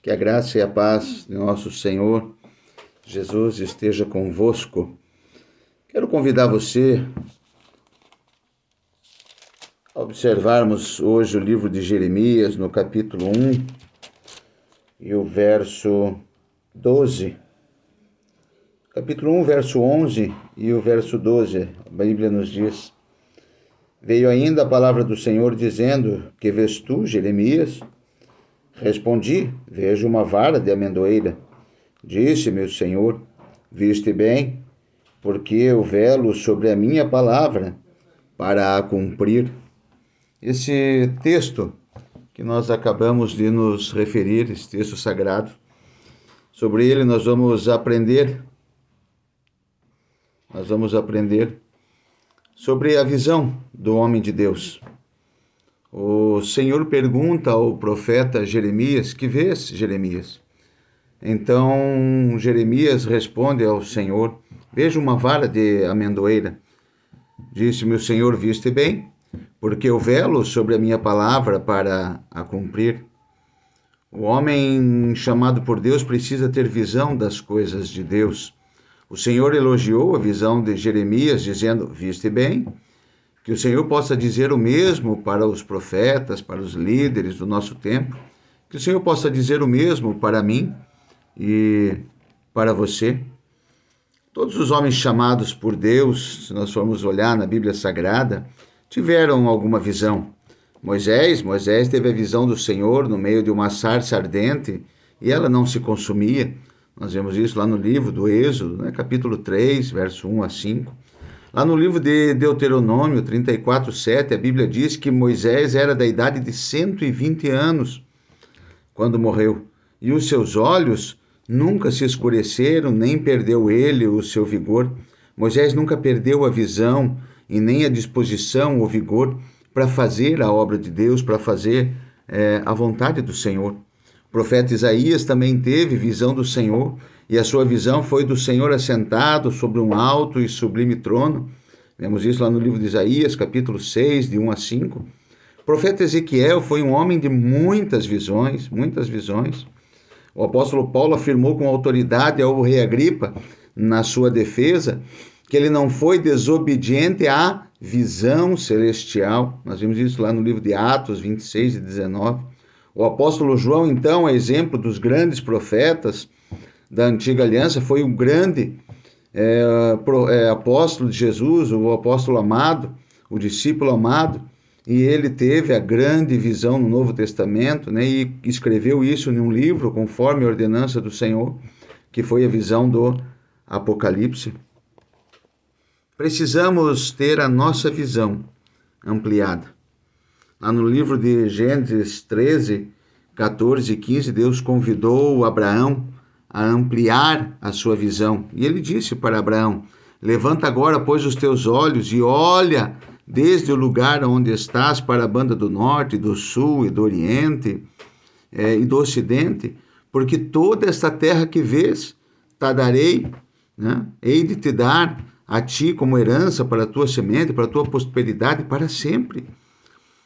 Que a graça e a paz de nosso Senhor Jesus esteja convosco. Quero convidar você a observarmos hoje o livro de Jeremias, no capítulo 1 e o verso 12. Capítulo 1, verso 11 e o verso 12. A Bíblia nos diz: Veio ainda a palavra do Senhor dizendo: Que vês tu, Jeremias? Respondi: Vejo uma vara de amendoeira. Disse-me o Senhor: Viste bem, porque eu velo sobre a minha palavra para a cumprir. Esse texto que nós acabamos de nos referir, esse texto sagrado, sobre ele nós vamos aprender sobre a visão do homem de Deus. O Senhor pergunta ao profeta Jeremias: Que vês, Jeremias? Então Jeremias responde ao Senhor: Vejo uma vara de amendoeira. Disse-me o Senhor: Viste bem, porque eu velo sobre a minha palavra para a cumprir. O homem chamado por Deus precisa ter visão das coisas de Deus. O Senhor elogiou a visão de Jeremias, dizendo: Viste bem. Que o Senhor possa dizer o mesmo para os profetas, para os líderes do nosso tempo. Que o Senhor possa dizer o mesmo para mim e para você. Todos os homens chamados por Deus, se nós formos olhar na Bíblia Sagrada, tiveram alguma visão. Moisés teve a visão do Senhor no meio de uma sarça ardente e ela não se consumia. Nós vemos isso lá no livro do Êxodo, capítulo 3, verso 1 a 5. Lá no livro de Deuteronômio 34:7, a Bíblia diz que Moisés era da idade de 120 anos quando morreu, e os seus olhos nunca se escureceram, nem perdeu ele o seu vigor. Moisés nunca perdeu a visão e nem a disposição ou vigor para fazer a obra de Deus, para fazer a vontade do Senhor. O profeta Isaías também teve visão do Senhor, e a sua visão foi do Senhor assentado sobre um alto e sublime trono. Vemos isso lá no livro de Isaías, capítulo 6, de 1 a 5. O profeta Ezequiel foi um homem de muitas visões. O apóstolo Paulo afirmou com autoridade ao rei Agripa, na sua defesa, que ele não foi desobediente à visão celestial. Nós vimos isso lá no livro de Atos 26 e 19. O apóstolo João, então, é exemplo dos grandes profetas da antiga aliança, foi um grande apóstolo de Jesus, o apóstolo amado, o discípulo amado, e ele teve a grande visão no Novo Testamento, e escreveu isso em um livro, conforme a ordenança do Senhor, que foi a visão do Apocalipse. Precisamos ter a nossa visão ampliada. Lá no livro de Gênesis 13, 14 e 15, Deus convidou Abraão a ampliar a sua visão. E ele disse para Abraão: Levanta agora, pois, os teus olhos e olha desde o lugar onde estás para a banda do norte, do sul e do oriente e do ocidente, porque toda esta terra que vês, te darei, hei de te dar a ti como herança para a tua semente, para a tua prosperidade para sempre.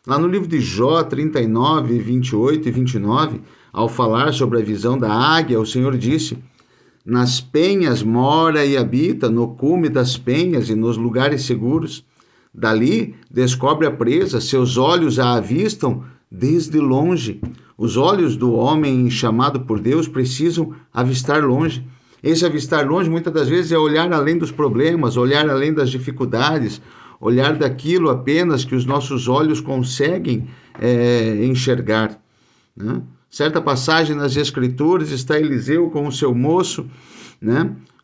Lá no livro de Jó 39, 28 e 29, ao falar sobre a visão da águia, o Senhor disse: Nas penhas mora e habita, no cume das penhas e nos lugares seguros. Dali descobre a presa, seus olhos a avistam desde longe. Os olhos do homem chamado por Deus precisam avistar longe. Esse avistar longe, muitas das vezes, é olhar além dos problemas, olhar além das dificuldades, olhar daquilo apenas que os nossos olhos conseguem enxergar. Certa passagem nas Escrituras está Eliseu com o seu moço,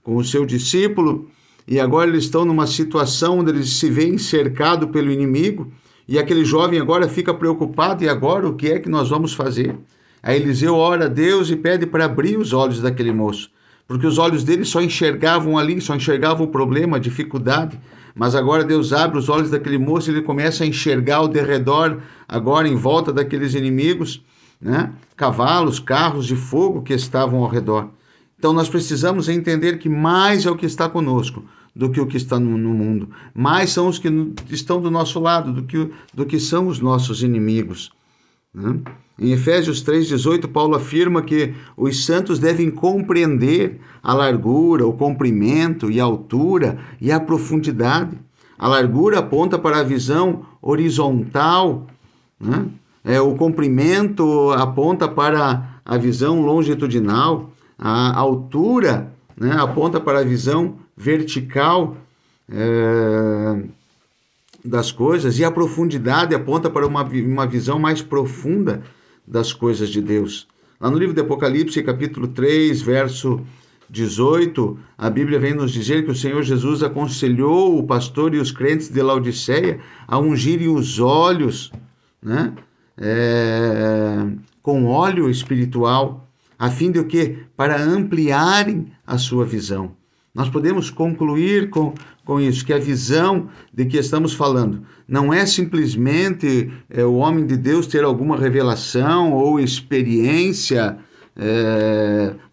com o seu discípulo, e agora eles estão numa situação onde eles se veem cercados pelo inimigo, e aquele jovem agora fica preocupado: e agora o que é que nós vamos fazer? Aí Eliseu ora a Deus e pede para abrir os olhos daquele moço, porque os olhos dele só enxergavam o problema, a dificuldade. Mas agora Deus abre os olhos daquele moço e ele começa a enxergar ao derredor, agora em volta daqueles inimigos, cavalos, carros de fogo que estavam ao redor. Então nós precisamos entender que mais é o que está conosco do que o que está no mundo. Mais são os que estão do nosso lado do que são os nossos inimigos. né? Em Efésios 3,18, Paulo afirma que os santos devem compreender a largura, o comprimento e a altura e a profundidade. A largura aponta para a visão horizontal, né? O comprimento aponta para a visão longitudinal, a altura, né, aponta para a visão vertical das coisas, e a profundidade aponta para uma visão mais profunda das coisas de Deus. Lá no livro de Apocalipse, capítulo 3, verso 18, a Bíblia vem nos dizer que o Senhor Jesus aconselhou o pastor e os crentes de Laodiceia a ungirem os olhos, né, com óleo espiritual, a fim de o quê? Para ampliarem a sua visão. Nós podemos concluir com isso, que a visão de que estamos falando não é simplesmente o homem de Deus ter alguma revelação ou experiência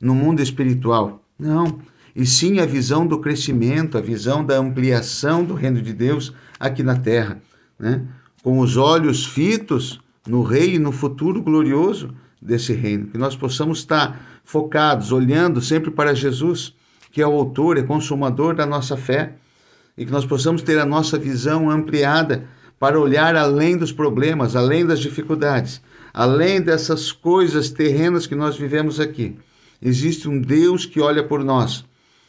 no mundo espiritual. Não, e sim a visão do crescimento, a visão da ampliação do reino de Deus aqui na terra, né? Com os olhos fitos no rei e no futuro glorioso desse reino. Que nós possamos estar focados, olhando sempre para Jesus, que é o autor e consumador da nossa fé, e que nós possamos ter a nossa visão ampliada para olhar além dos problemas, além das dificuldades, além dessas coisas terrenas que nós vivemos aqui. Existe um Deus que olha por nós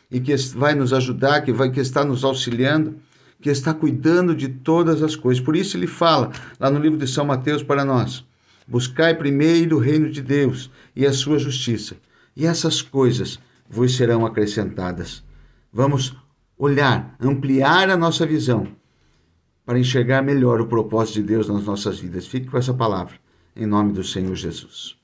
e que vai nos ajudar, que está nos auxiliando, que está cuidando de todas as coisas. Por isso ele fala lá no livro de São Mateus para nós: buscai primeiro o reino de Deus e a sua justiça, e essas coisas vos serão acrescentadas. Vamos olhar, ampliar a nossa visão para enxergar melhor o propósito de Deus nas nossas vidas. Fique com essa palavra, em nome do Senhor Jesus.